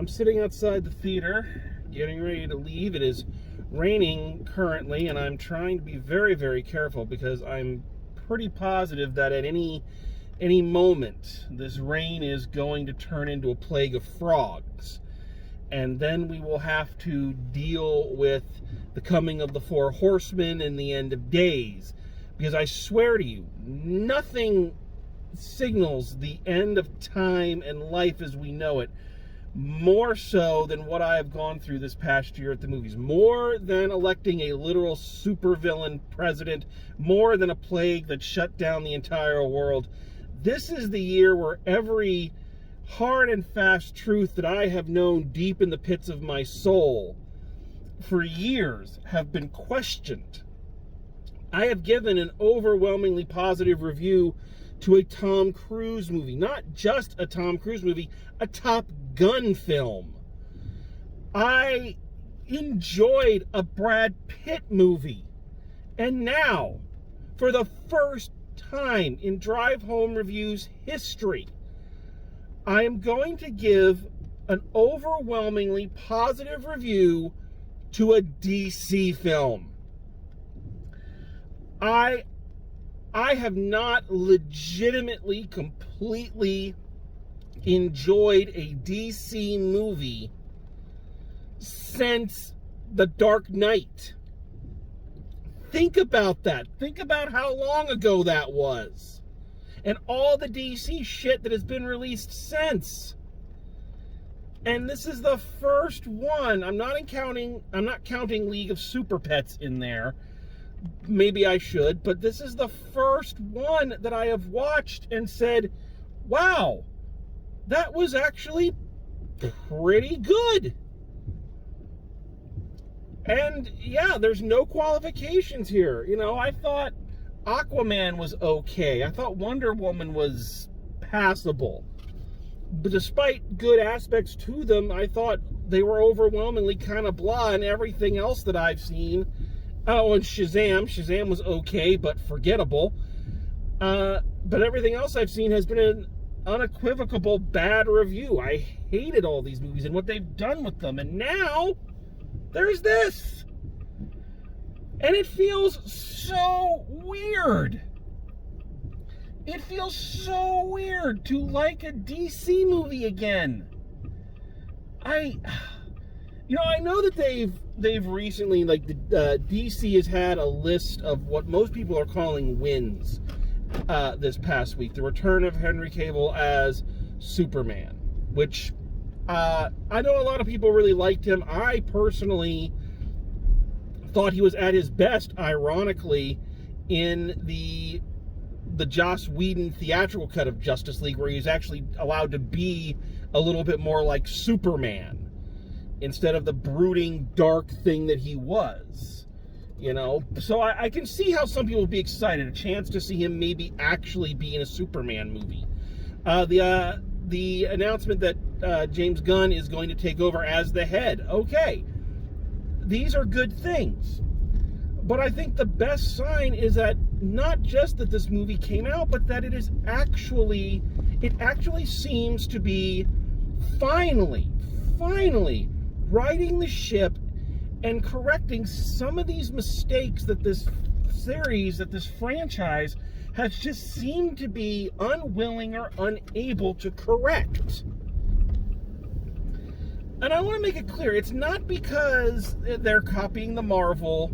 I'm sitting outside the theater, getting ready to leave. It is raining currently, and I'm trying to be very, very careful because I'm pretty positive that at any moment, this rain is going to turn into a plague of frogs. And then we will have to deal with the coming of the four horsemen and the end of days. Because I swear to you, nothing signals the end of time and life as we know it more so than what I have gone through this past year at the movies. More than electing a literal supervillain president, more than a plague that shut down the entire world. This is the year where every hard and fast truth that I have known deep in the pits of my soul for years have been questioned. I have given an overwhelmingly positive review to a Tom Cruise movie. Not just a Tom Cruise movie, a Top Gun film. I enjoyed a Brad Pitt movie. And now, for the first time in Drive Home Review's history, I am going to give an overwhelmingly positive review to a DC film. I have not legitimately, completely enjoyed a DC movie since The Dark Knight. Think about that. Think about how long ago that was. And all the DC shit that has been released since. And this is the first one. I'm not counting League of Super Pets in there. Maybe I should, but this is the first one that I have watched and said, wow, that was actually pretty good. And yeah, there's no qualifications here. You know, I thought Aquaman was okay. I thought Wonder Woman was passable. But despite good aspects to them, I thought they were overwhelmingly kind of blah, and everything else that I've seen. Oh, and Shazam. Shazam was okay, but forgettable. But everything else I've seen has been an unequivocal bad review. I hated all these movies and what they've done with them. And now, there's this. And it feels so weird. It feels so weird to like a DC movie again. I know that they've recently, like, the DC has had a list of what most people are calling wins this past week. The return of Henry Cavill as Superman, which I know a lot of people really liked him. I personally thought he was at his best, ironically, in the Joss Whedon theatrical cut of Justice League, where he's actually allowed to be a little bit more like Superman instead of the brooding, dark thing that he was, you know? So I can see how some people would be excited, a chance to see him maybe actually be in a Superman movie. The announcement that James Gunn is going to take over as the head. Okay, these are good things. But I think the best sign is that not just that this movie came out, but that it actually seems to be finally righting the ship and correcting some of these mistakes that this series, that this franchise has just seemed to be unwilling or unable to correct. And I want to make it clear, it's not because they're copying the Marvel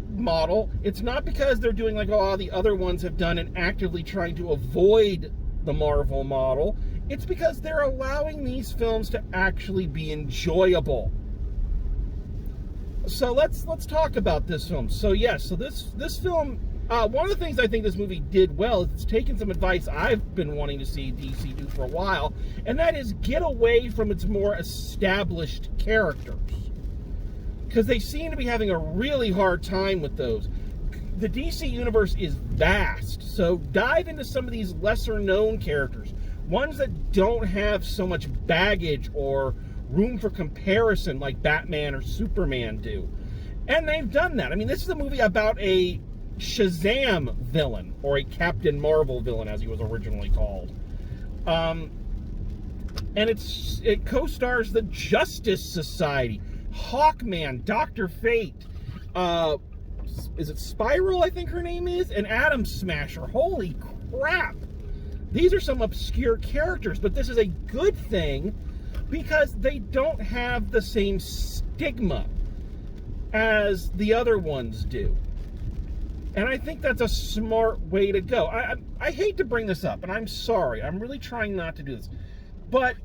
model. It's not because they're doing like all the other ones have done and actively trying to avoid the Marvel model. It's because they're allowing these films to actually be enjoyable. So let's talk about this film. So yes, so this film, one of the things I think this movie did well is it's taken some advice I've been wanting to see DC do for a while, and that is get away from its more established characters. Because they seem to be having a really hard time with those. The DC universe is vast, so dive into some of these lesser-known characters, ones that don't have so much baggage or room for comparison like Batman or Superman do. And they've done that. I mean, this is a movie about a Shazam villain, or a Captain Marvel villain, as he was originally called. And it co-stars the Justice Society, Hawkman, Dr. Fate, is it Spiral, I think her name is, and Atom Smasher. Holy crap. These are some obscure characters, but this is a good thing because they don't have the same stigma as the other ones do. And I think that's a smart way to go. I hate to bring this up, and I'm sorry. I'm really trying not to do this. But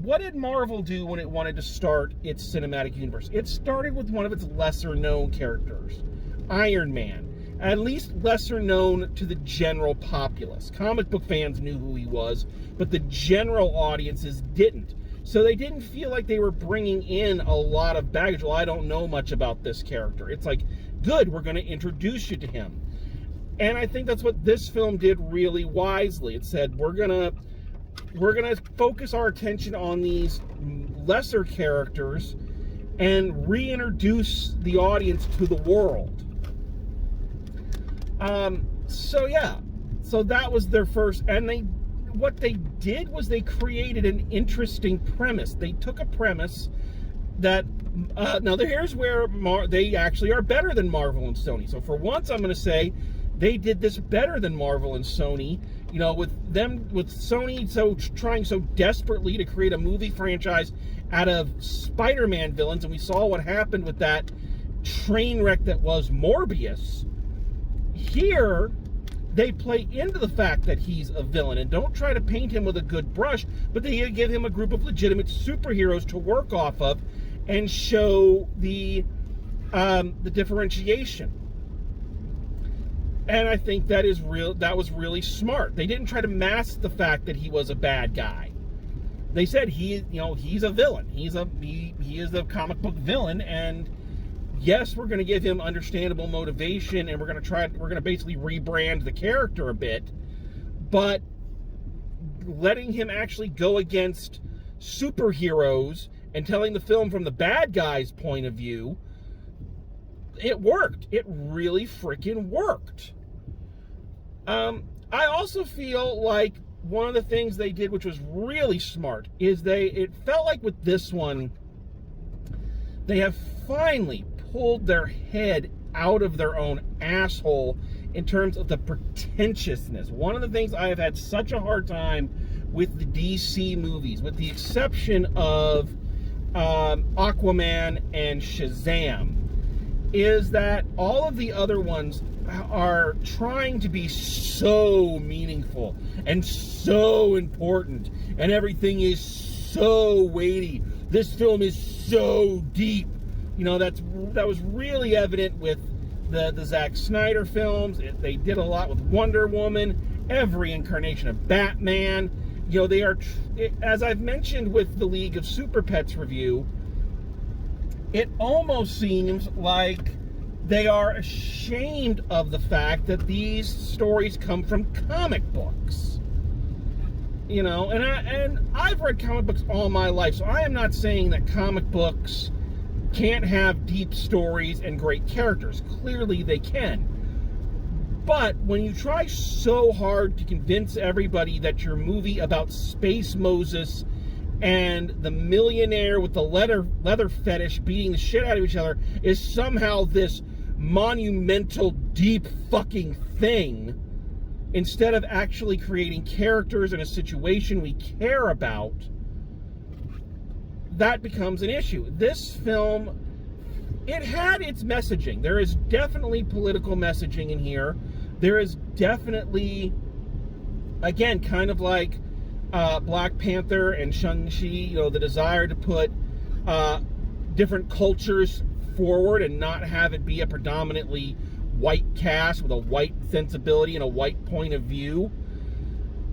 what did Marvel do when it wanted to start its cinematic universe? It started with one of its lesser-known characters, Iron Man. At least lesser known to the general populace. Comic book fans knew who he was, but the general audiences didn't. So they didn't feel like they were bringing in a lot of baggage. Well, I don't know much about this character. It's like, good, we're going to introduce you to him. And I think that's what this film did really wisely. It said, we're gonna focus our attention on these lesser characters and reintroduce the audience to the world. So that was their first, and what they did was they created an interesting premise. They took a premise that, now here's where they actually are better than Marvel and Sony. So for once, I'm going to say they did this better than Marvel and Sony. You know, with Sony trying so desperately to create a movie franchise out of Spider-Man villains, and we saw what happened with that train wreck that was Morbius. Here, they play into the fact that he's a villain and don't try to paint him with a good brush, but they give him a group of legitimate superheroes to work off of and show the differentiation. And I think that was really smart. They didn't try to mask the fact that he was a bad guy. They said he's a villain. He is a comic book villain, and yes, we're going to give him understandable motivation, and we're going to basically rebrand the character a bit, but letting him actually go against superheroes and telling the film from the bad guy's point of view, it worked. It really freaking worked. I also feel like one of the things they did, which was really smart, is it felt like with this one, they have finally pulled their head out of their own asshole in terms of the pretentiousness. One of the things I have had such a hard time with the DC movies, with the exception of Aquaman and Shazam, is that all of the other ones are trying to be so meaningful and so important, and everything is so weighty. This film is so deep. You know, that was really evident with the Zack Snyder films. They did a lot with Wonder Woman, every incarnation of Batman. You know, they are, as I've mentioned with the League of Super Pets review, it almost seems like they are ashamed of the fact that these stories come from comic books. You know, and I've read comic books all my life, so I am not saying that comic books can't have deep stories and great characters. Clearly they can. But when you try so hard to convince everybody that your movie about Space Moses and the millionaire with the leather fetish beating the shit out of each other is somehow this monumental, deep fucking thing, instead of actually creating characters in a situation we care about, that becomes an issue. This film, it had its messaging. There is definitely political messaging in here. There is definitely, again, kind of like Black Panther and Shang-Chi, you know, the desire to put different cultures forward and not have it be a predominantly white cast with a white sensibility and a white point of view.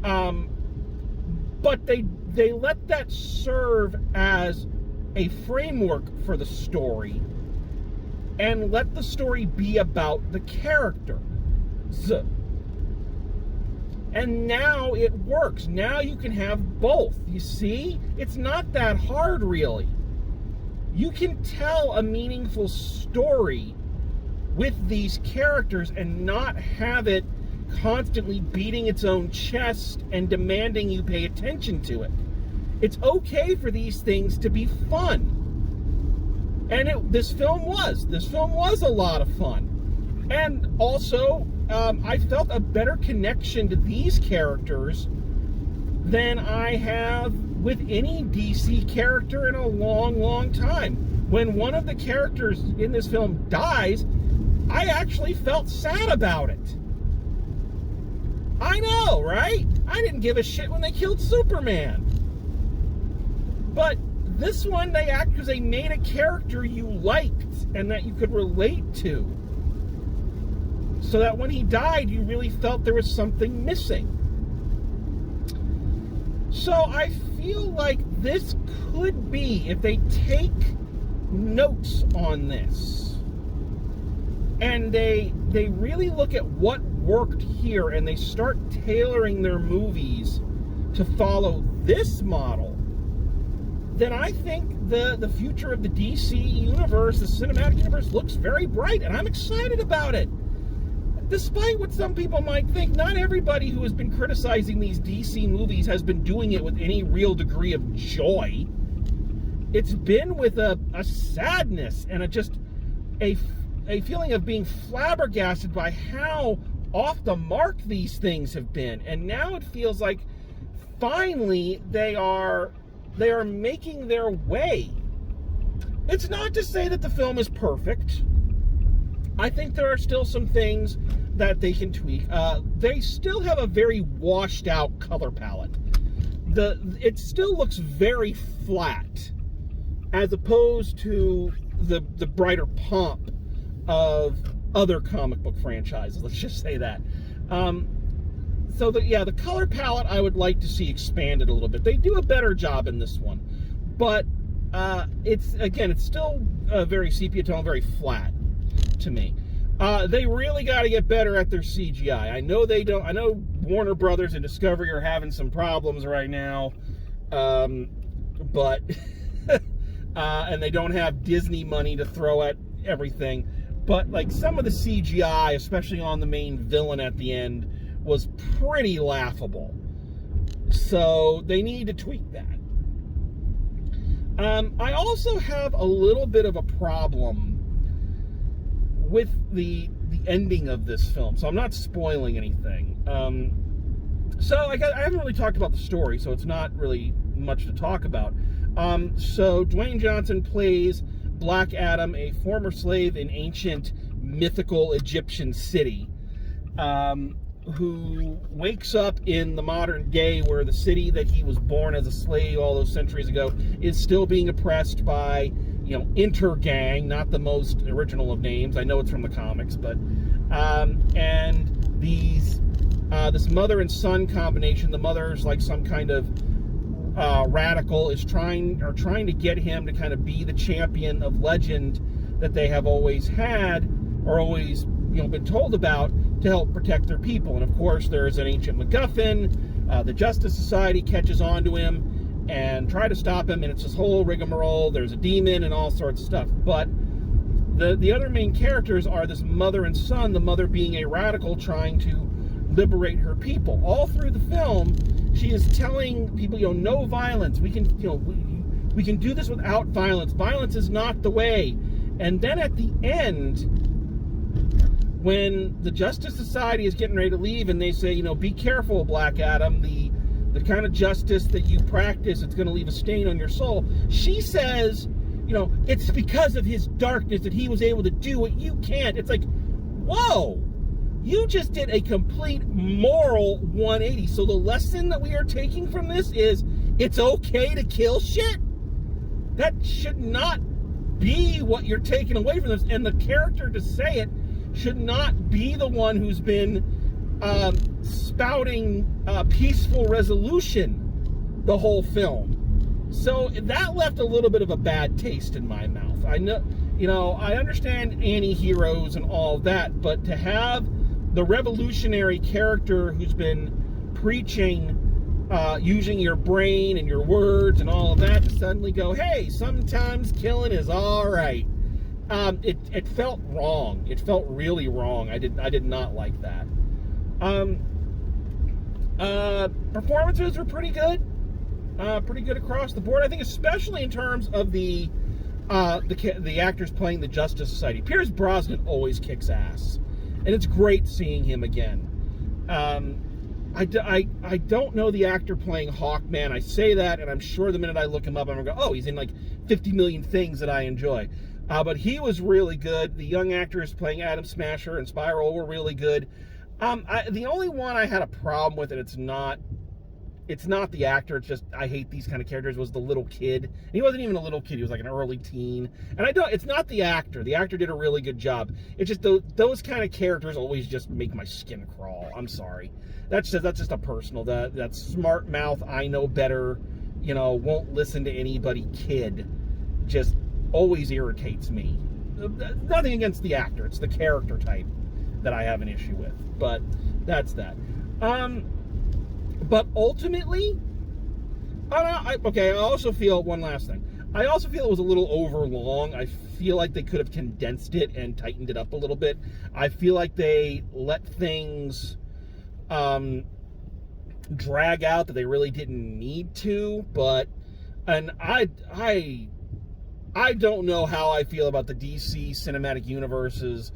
But they let that serve as a framework for the story and let the story be about the character. And now it works. Now you can have both. You see? It's not that hard, really. You can tell a meaningful story with these characters and not have it constantly beating its own chest and demanding you pay attention to it. It's okay for these things to be fun. And this film was. This film was a lot of fun. And also, I felt a better connection to these characters than I have with any DC character in a long, long time. When one of the characters in this film dies, I actually felt sad about it. I know, right? I didn't give a shit when they killed Superman. But this one, because they made a character you liked and that you could relate to. So that when he died, you really felt there was something missing. So I feel like this could be, if they take notes on this, and they really look at what worked here, and they start tailoring their movies to follow this model, then I think the future of the DC universe, the cinematic universe, looks very bright, and I'm excited about it. Despite what some people might think, not everybody who has been criticizing these DC movies has been doing it with any real degree of joy. It's been with a sadness and a feeling of being flabbergasted by how off the mark these things have been. And now it feels like finally they are making their way. It's not to say that the film is perfect. I think there are still some things that they can tweak. They still have a very washed out color palette. It still looks very flat, as opposed to the brighter pomp of other comic book franchises. Let's just say that. So the color palette I would like to see expanded a little bit. They do a better job in this one, but it's still very sepia tone, very flat to me. They really got to get better at their CGI. I know they don't. I know Warner Brothers and Discovery are having some problems right now, but and they don't have Disney money to throw at everything. But like some of the CGI, especially on the main villain at the end, was pretty laughable. So they need to tweak that. I also have a little bit of a problem with the ending of this film, so I'm not spoiling anything. So I haven't really talked about the story, so it's not really much to talk about. So Dwayne Johnson plays Black Adam, a former slave in ancient mythical Egyptian city, who wakes up in the modern day where the city that he was born as a slave all those centuries ago is still being oppressed by, Intergang, not the most original of names. I know it's from the comics, but and this mother and son combination. The mother's like some kind of radical, is trying to get him to kind of be the champion of legend that they have always had, or always been told about, to help protect their people. And of course, there's an ancient MacGuffin. The Justice Society catches on to him and try to stop him, and it's this whole rigmarole. There's a demon and all sorts of stuff. But the other main characters are this mother and son, the mother being a radical trying to liberate her people. All through the film, she is telling people, no violence. We can, we can do this without violence. Violence is not the way. And then at the end, when the Justice Society is getting ready to leave, and they say, be careful, Black Adam, the kind of justice that you practice, it's going to leave a stain on your soul. She says, it's because of his darkness that he was able to do what you can't. It's like, whoa, you just did a complete moral 180. So the lesson that we are taking from this is it's okay to kill shit. That should not be what you're taking away from this. And the character to say it should not be the one who's been spouting peaceful resolution the whole film. So that left a little bit of a bad taste in my mouth. I know, I understand anti-heroes and all that, but to have the revolutionary character who's been preaching using your brain and your words and all of that to suddenly go, hey, sometimes killing is all right. It felt wrong. It felt really wrong. I did not like that. Performances were pretty good. Pretty good across the board. I think especially in terms of the actors playing the Justice Society. Pierce Brosnan always kicks ass, and it's great seeing him again. I don't know the actor playing Hawkman. I say that, and I'm sure the minute I look him up, I'm going to go, oh, he's in like 50 million things that I enjoy. But he was really good. The young actors playing Adam Smasher and Spiral were really good. The only one I had a problem with, and it's not the actor, it's just I hate these kind of characters, was the little kid. And he wasn't even a little kid, he was like an early teen. And it's not the actor. The actor did a really good job. It's just those kind of characters always just make my skin crawl. I'm sorry. That's just a personal, that smart mouth, I know better, won't listen to anybody kid just always irritates me. Nothing against the actor, it's the character type that I have an issue with. But that's that. But ultimately, I also feel, one last thing, I also feel it was a little over long. I feel like they could have condensed it and tightened it up a little bit. I feel like they let things drag out that they really didn't need to, and I don't know how I feel about the DC Cinematic Universe's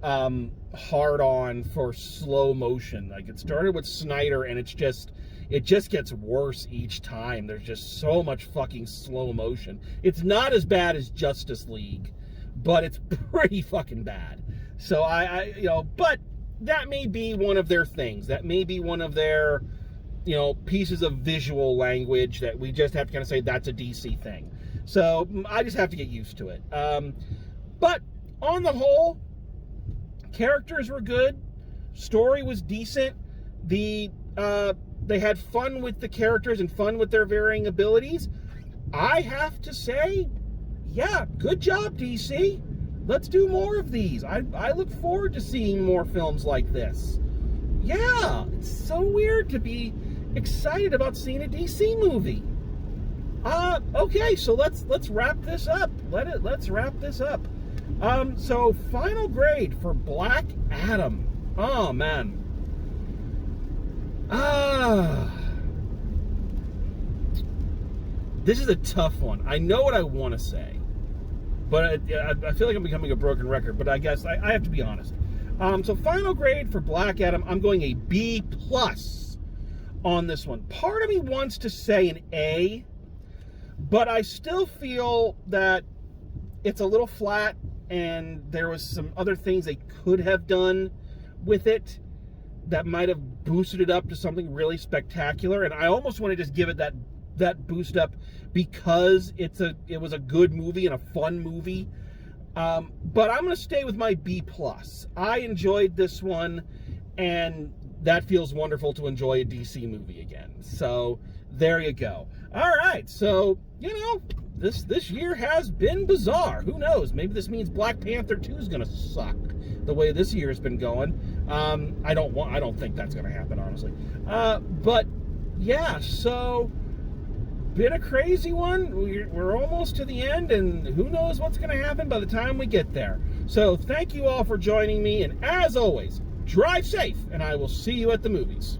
hard on for slow motion. Like, it started with Snyder, and it just gets worse each time. There's just so much fucking slow motion. It's not as bad as Justice League, but it's pretty fucking bad. So but that may be one of their things. That may be one of their, pieces of visual language that we just have to kind of say that's a DC thing. So I just have to get used to it. But on the whole, characters were good. Story was decent. They had fun with the characters and fun with their varying abilities. I have to say, yeah, good job, DC. Let's do more of these. I look forward to seeing more films like this. Yeah, it's so weird to be excited about seeing a DC movie. Okay, so let's wrap this up. Let's wrap this up. So final grade for Black Adam. Oh man. This is a tough one. I know what I want to say, but I feel like I'm becoming a broken record, but I guess I have to be honest. So final grade for Black Adam, I'm going a B+ on this one. Part of me wants to say an A, but I still feel that it's a little flat, and there was some other things they could have done with it that might have boosted it up to something really spectacular. And I almost want to just give it that boost up because it was a good movie and a fun movie. But I'm going to stay with my B+. I enjoyed this one, and that feels wonderful to enjoy a DC movie again. So there you go. All right, so this year has been bizarre. Who knows? Maybe this means Black Panther 2 is going to suck the way this year has been going. I don't think that's going to happen, honestly. But yeah, so been a crazy one. We're almost to the end, and who knows what's going to happen by the time we get there. So thank you all for joining me, and as always, drive safe, and I will see you at the movies.